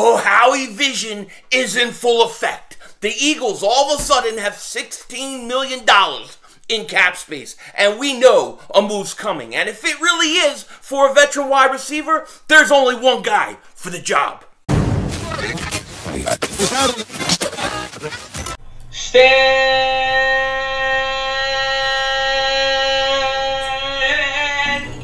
Oh, Howie Vision is in full effect. The Eagles all of a sudden have $16 million in cap space, and we know a move's coming. And if it really is for a veteran wide receiver, there's only one guy for the job. Stand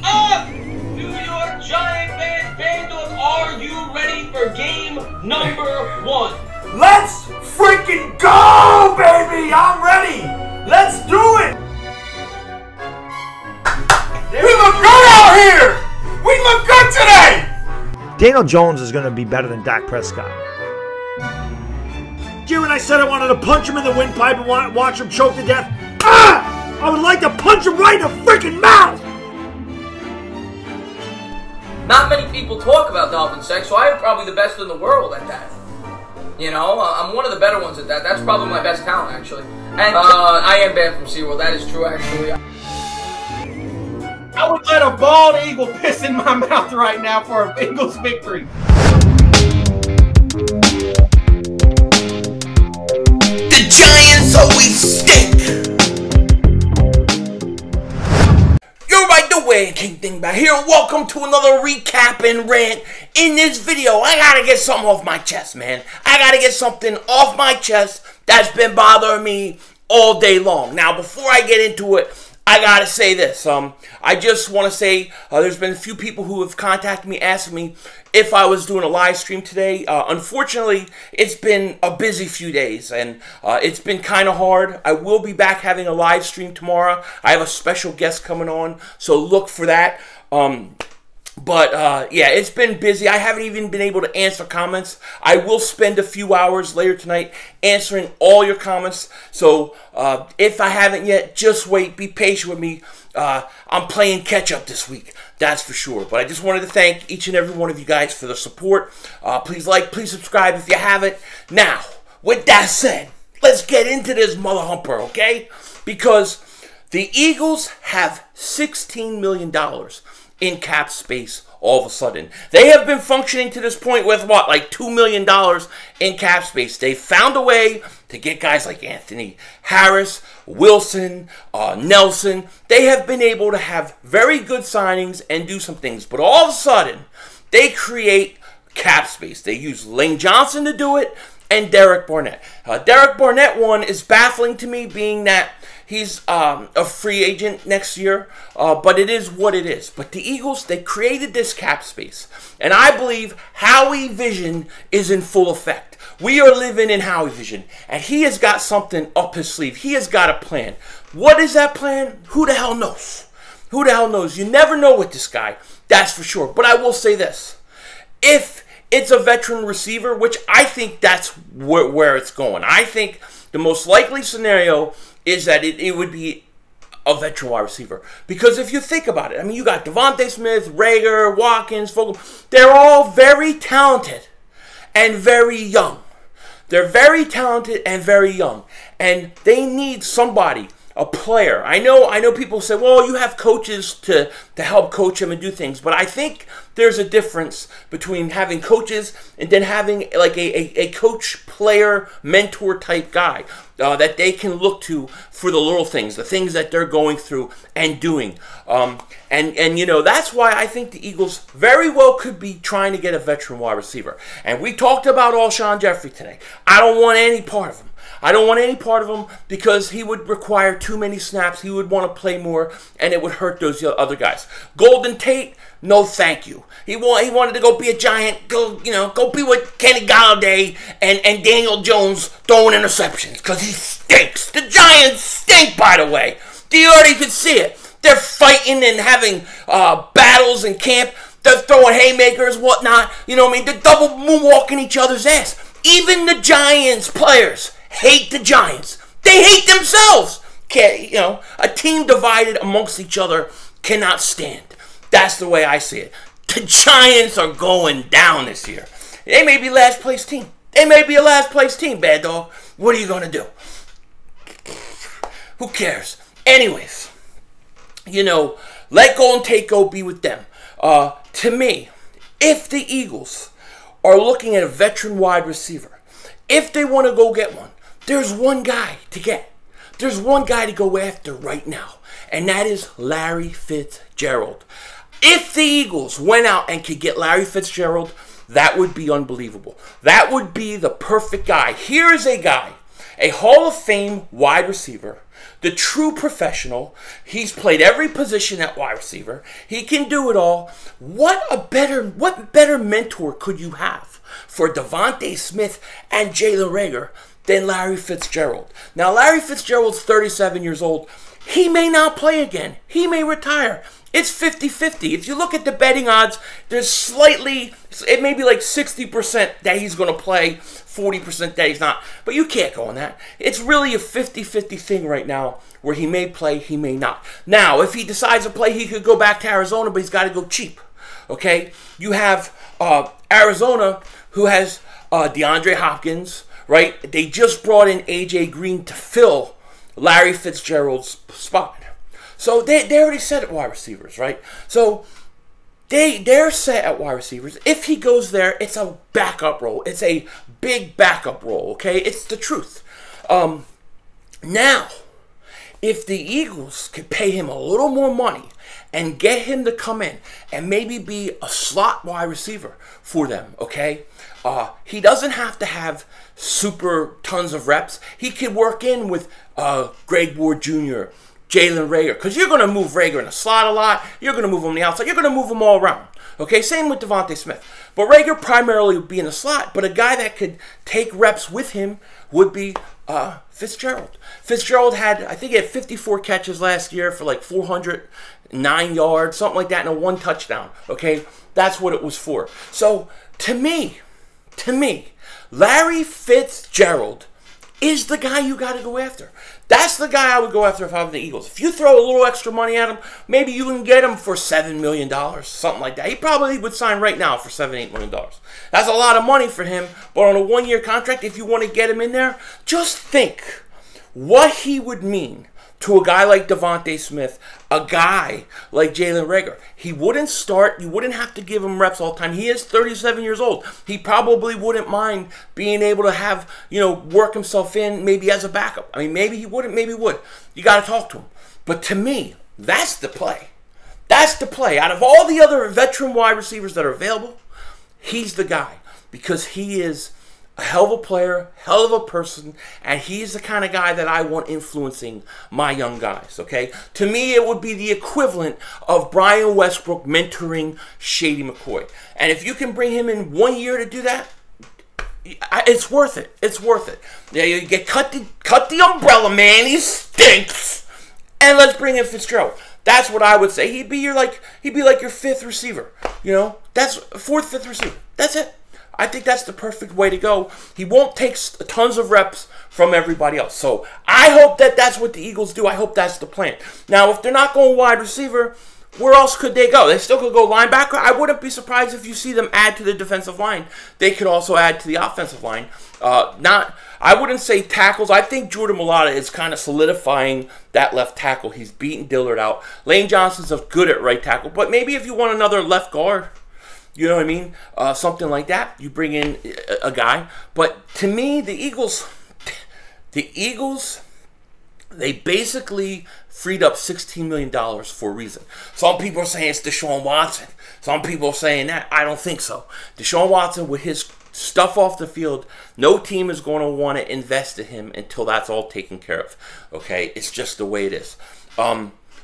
up! New York Giant fans, are you ready for game number 1? Let's freaking go, baby! I'm ready! Let's do it! We look good out here! We look good today! Daniel Jones is going to be better than Dak Prescott. When I said I wanted to punch him in the windpipe and watch him choke to death, I would like to punch him right in the freaking mouth! Not many people talk about dolphin sex, so I am probably the best in the world at that. You know, I'm one of the better ones at that. That's probably my best talent, actually. And I am banned from SeaWorld. That is true, actually. I would let a bald eagle piss in my mouth right now for a Eagles victory. The Giants always stink. You're right, the way King Dingbat here. Welcome to another recap and rant. In this video, I gotta get something off my chest, man. I gotta get something off my chest that's been bothering me all day long. Now, before I get into it, I gotta say this. I just want to say there's been a few people who have contacted me asking me if I was doing a live stream today. Unfortunately, it's been a busy few days, and it's been kind of hard. I will be back having a live stream tomorrow. I have a special guest coming on, so look for that. Yeah, it's been busy. I haven't even been able to answer comments. I will spend a few hours later tonight answering all your comments. So if I haven't yet, just wait. Be patient with me. I'm playing catch-up this week. That's for sure. But I just wanted to thank each and every one of you guys for the support. Please like, please subscribe if you haven't. Now, with that said, let's get into this mother humper, okay? Because the Eagles have $16 million in cap space all of a sudden. They have been functioning to this point with what, like $2 million in cap space. They found a way to get guys like Anthony Harris, Wilson, Nelson. They have been able to have very good signings and do some things. But all of a sudden, they create cap space. They use Lane Johnson to do it and Derek Barnett. Derek Barnett one is baffling to me, being that he's a free agent next year, but it is what it is. But the Eagles, they created this cap space, and I believe Howie Vision is in full effect. We are living in Howie Vision, and he has got something up his sleeve. He has got a plan. What is that plan? Who the hell knows? Who the hell knows? You never know with this guy, that's for sure. But I will say this. If it's a veteran receiver, which I think that's where it's going. I think the most likely scenario is that it would be a veteran wide receiver. Because if you think about it, I mean, you got DeVonta Smith, Rager, Watkins, Fogel. They're all very talented and very young. They're very talented and very young. And they need somebody, a player. I know people say, well, you have coaches to help coach them and do things. But I think there's a difference between having coaches and then having like a coach, player, mentor type guy that they can look to for the little things, the things that they're going through and doing. And you know, that's why I think the Eagles very well could be trying to get a veteran wide receiver. And we talked about Alshon Jeffrey today. I don't want any part of him. I don't want any part of him because he would require too many snaps. He would want to play more, and it would hurt those other guys. Golden Tate, no thank you. He wanted to go be a Giant, go be with Kenny Galladay and Daniel Jones throwing interceptions because he stinks. The Giants stink, by the way. You already could see it. They're fighting and having battles in camp. They're throwing haymakers, whatnot. You know what I mean? They're double moonwalking each other's ass. Even the Giants players hate the Giants. They hate themselves. A team divided amongst each other cannot stand. That's the way I see it. The Giants are going down this year. They may be last place team. They may be a last place team, bad dog. What are you going to do? Who cares? Anyways, let Golden Tate go be with them. To me, if the Eagles are looking at a veteran wide receiver, if they want to go get one, there's one guy to get. There's one guy to go after right now, and that is Larry Fitzgerald. If the Eagles went out and could get Larry Fitzgerald, that would be unbelievable. That would be the perfect guy. Here is a guy, a Hall of Fame wide receiver, the true professional. He's played every position at wide receiver. He can do it all. What better mentor could you have for DeVonta Smith and Jalen Reagor than Larry Fitzgerald? Now, Larry Fitzgerald's 37 years old. He may not play again. He may retire. It's 50-50. If you look at the betting odds, there's slightly, it may be like 60% that he's going to play, 40% that he's not. But you can't go on that. It's really a 50-50 thing right now where he may play, he may not. Now, if he decides to play, he could go back to Arizona, but he's got to go cheap. Okay? You have Arizona, who has DeAndre Hopkins, right? They just brought in A.J. Green to fill Larry Fitzgerald's spot. So they already set at wide receivers, right? So they're set at wide receivers. If he goes there, it's a backup role. It's a big backup role, okay? It's the truth. Now, if the Eagles could pay him a little more money and get him to come in and maybe be a slot wide receiver for them, okay? He doesn't have to have super tons of reps. He could work in with Greg Ward Jr., Jalen Reagor, because you're going to move Reagor in the slot a lot. You're going to move him on the outside. You're going to move him all around. Okay, same with DeVonta Smith. But Reagor primarily would be in the slot, but a guy that could take reps with him would be Fitzgerald. Fitzgerald had, I think he had 54 catches last year for like 409 yards, something like that, and a 1 touchdown. Okay, that's what it was for. So, to me, Larry Fitzgerald is the guy you got to go after. That's the guy I would go after if I were the Eagles. If you throw a little extra money at him, maybe you can get him for $7 million, something like that. He probably would sign right now for $7-8 million. That's a lot of money for him, but on a 1-year contract, if you want to get him in there, just think what he would mean to a guy like DeVonta Smith, a guy like Jalen Reagor. He wouldn't start. You wouldn't have to give him reps all the time. He is 37 years old. He probably wouldn't mind being able to have, work himself in maybe as a backup. I mean, maybe he wouldn't, maybe he would. You got to talk to him. But to me, that's the play. That's the play. Out of all the other veteran wide receivers that are available, he's the guy because he is a hell of a player, hell of a person, and he's the kind of guy that I want influencing my young guys, okay? To me, it would be the equivalent of Brian Westbrook mentoring Shady McCoy. And if you can bring him in 1 year to do that, it's worth it. It's worth it. Yeah, you get cut the umbrella, man. He stinks. And let's bring in Fitzgerald. That's what I would say. He'd be like your 5th receiver. That's 4th, 5th receiver. That's it. I think that's the perfect way to go. He won't take tons of reps from everybody else. So I hope that that's what the Eagles do. I hope that's the plan. Now, if they're not going wide receiver, where else could they go? They still could go linebacker. I wouldn't be surprised if you see them add to the defensive line. They could also add to the offensive line. I wouldn't say tackles. I think Jordan Mailata is kind of solidifying that left tackle. He's beating Dillard out. Lane Johnson's a good at right tackle. But maybe if you want another left guard, you know what I mean? Something like that. You bring in a guy. But to me, the Eagles, they basically freed up $16 million for a reason. Some people are saying it's Deshaun Watson. Some people are saying that. I don't think so. Deshaun Watson, with his stuff off the field, no team is going to want to invest in him until that's all taken care of. Okay? It's just the way it is.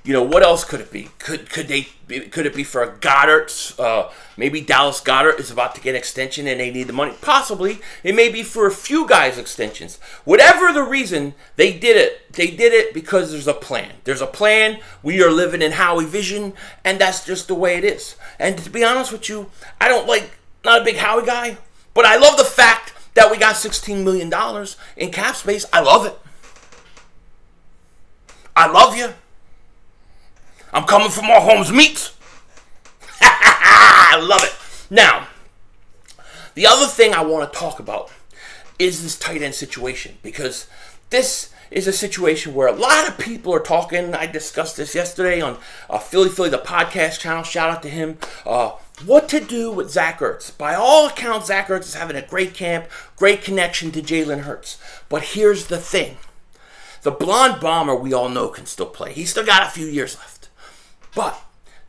What else could it be? Could it be for a Goedert? Maybe Dallas Goedert is about to get an extension and they need the money. Possibly. It may be for a few guys' extensions. Whatever the reason, they did it. They did it because there's a plan. There's a plan. We are living in Howie vision, and that's just the way it is. And to be honest with you, not a big Howie guy, but I love the fact that we got $16 million in cap space. I love it. I love you. I'm coming for more Holmes meats. I love it. Now, the other thing I want to talk about is this tight end situation, because this is a situation where a lot of people are talking. I discussed this yesterday on Philly, the podcast channel. Shout out to him. what to do with Zac Ertz. By all accounts, Zac Ertz is having a great camp, great connection to Jalen Hurts. But here's the thing. The blonde bomber, we all know, can still play. He's still got a few years left. But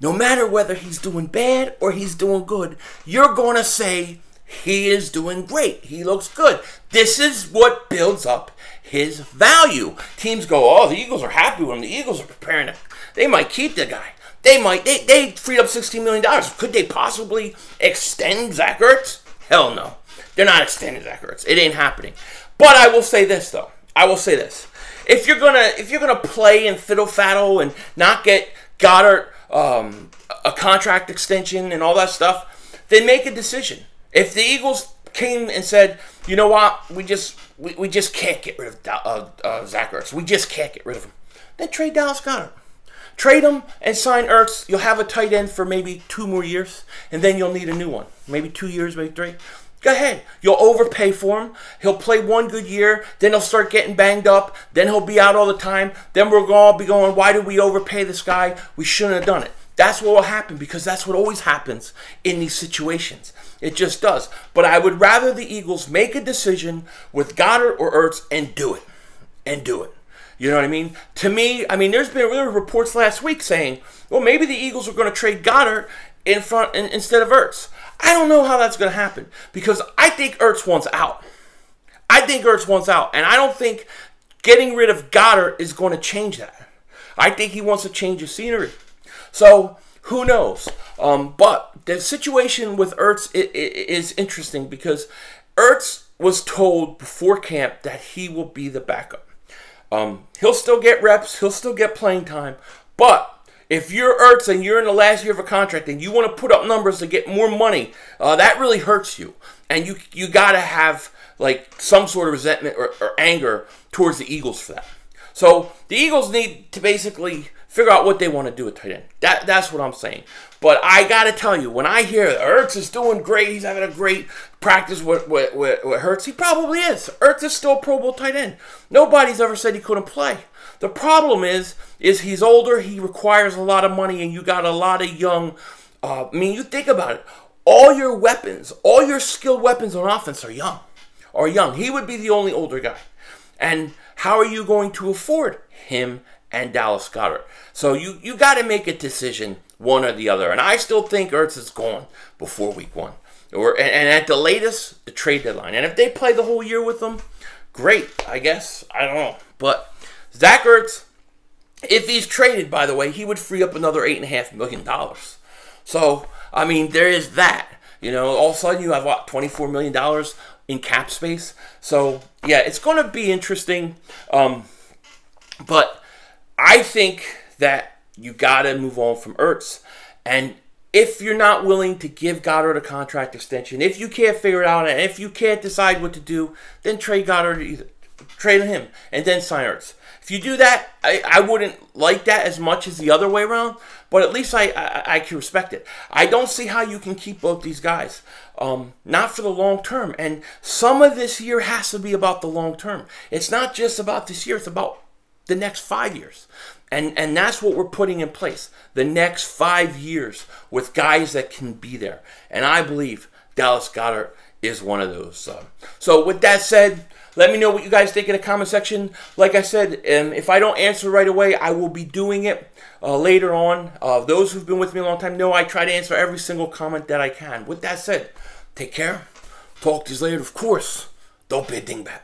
no matter whether he's doing bad or he's doing good, you're going to say he is doing great. He looks good. This is what builds up his value. Teams go, oh, the Eagles are happy with him. The Eagles are preparing to, they might keep the guy. They freed up $16 million. Could they possibly extend Zac Ertz? Hell no. They're not extending Zac Ertz. It ain't happening. But I will say this, though. I will say this. If you're gonna play and fiddle faddle and not get Goedert a contract extension and all that stuff, then make a decision. If the Eagles came and said, you know what, we just can't get rid of Zac Ertz. We just can't get rid of him. Then trade Dallas Goedert. Trade him and sign Ertz. You'll have a tight end for maybe 2 more years, and then you'll need a new one. Maybe 2 years, maybe 3. Go ahead. You'll overpay for him. He'll play 1 good year. Then he'll start getting banged up. Then he'll be out all the time. Then we're going to all be going, why did we overpay this guy? We shouldn't have done it. That's what will happen, because that's what always happens in these situations. It just does. But I would rather the Eagles make a decision with Goedert or Ertz and do it. And do it. You know what I mean? To me, there's been reports last week saying, well, maybe the Eagles are going to trade Goedert instead of Ertz. I don't know how that's going to happen, because I think Ertz wants out. And I don't think getting rid of Goedert is going to change that. I think he wants to change the scenery. So, who knows? But the situation with Ertz is interesting, because Ertz was told before camp that he will be the backup. He'll still get reps. He'll still get playing time. But if you're Ertz and you're in the last year of a contract and you want to put up numbers to get more money, that really hurts you. And you got to have like some sort of resentment or anger towards the Eagles for that. So the Eagles need to basically figure out what they want to do with tight end. That's what I'm saying. But I got to tell you, when I hear Ertz is doing great, he's having a great practice with Hurts, he probably is. Ertz is still a Pro Bowl tight end. Nobody's ever said he couldn't play. The problem is he's older, he requires a lot of money, and you got a lot of young, you think about it. All your weapons, all your skilled weapons on offense are young. He would be the only older guy. And how are you going to afford him and Dallas Goedert? So you got to make a decision, one or the other. And I still think Ertz is gone before week 1. And at the latest, the trade deadline. And if they play the whole year with them, great, I guess. I don't know. But Zac Ertz, if he's traded, by the way, he would free up another $8.5 million. So, there is that. All of a sudden you have, $24 million in cap space. So, yeah, it's going to be interesting. But I think that you got to move on from Ertz. And if you're not willing to give Goedert a contract extension, if you can't figure it out, and if you can't decide what to do, then trade Goedert, trade him, and then sign Ertz. If you do that, I wouldn't like that as much as the other way around, but at least I can respect it. I don't see how you can keep both these guys. Not for the long term. And some of this year has to be about the long term. It's not just about this year, it's about the next 5 years. And that's what we're putting in place. The next 5 years with guys that can be there. And I believe Dallas Goedert is one of those. So with that said, let me know what you guys think in the comment section. Like I said, if I don't answer right away, I will be doing it later on. Those who've been with me a long time know I try to answer every single comment that I can. With that said, take care. Talk to you later. Of course, don't be a dingbat.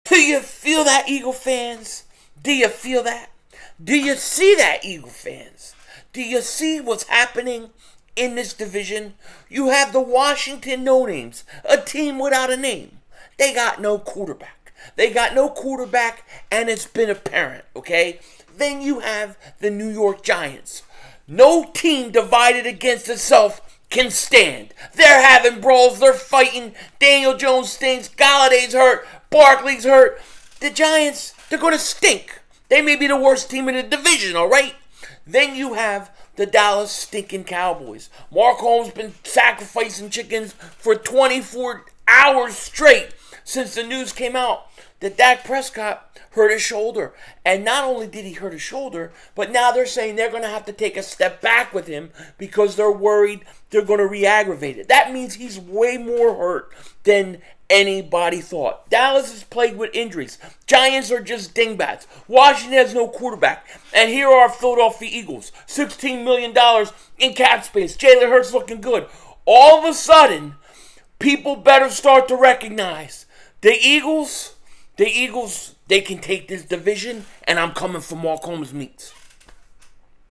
Do you feel that, Eagle fans? Do you feel that? Do you see that, Eagle fans? Do you see what's happening in this division? You have the Washington No-Names, a team without a name. They got no quarterback. And it's been apparent, okay? Then you have the New York Giants. No team divided against itself can stand. They're having brawls. They're fighting. Daniel Jones stinks. Galladay's hurt. Barkley's hurt. The Giants, they're going to stink. They may be the worst team in the division, all right? Then you have the Dallas stinking Cowboys. Mark Holmes been sacrificing chickens for 24 hours straight. since the news came out that Dak Prescott hurt his shoulder. And not only did he hurt his shoulder, but now they're saying they're going to have to take a step back with him because they're worried they're going to re-aggravate it. That means he's way more hurt than anybody thought. Dallas is plagued with injuries. Giants are just dingbats. Washington has no quarterback. And here are Philadelphia Eagles. $16 million in cap space. Jalen Hurts looking good. All of a sudden, people better start to recognize the Eagles, they can take this division, and I'm coming for Mark Holmes' meats.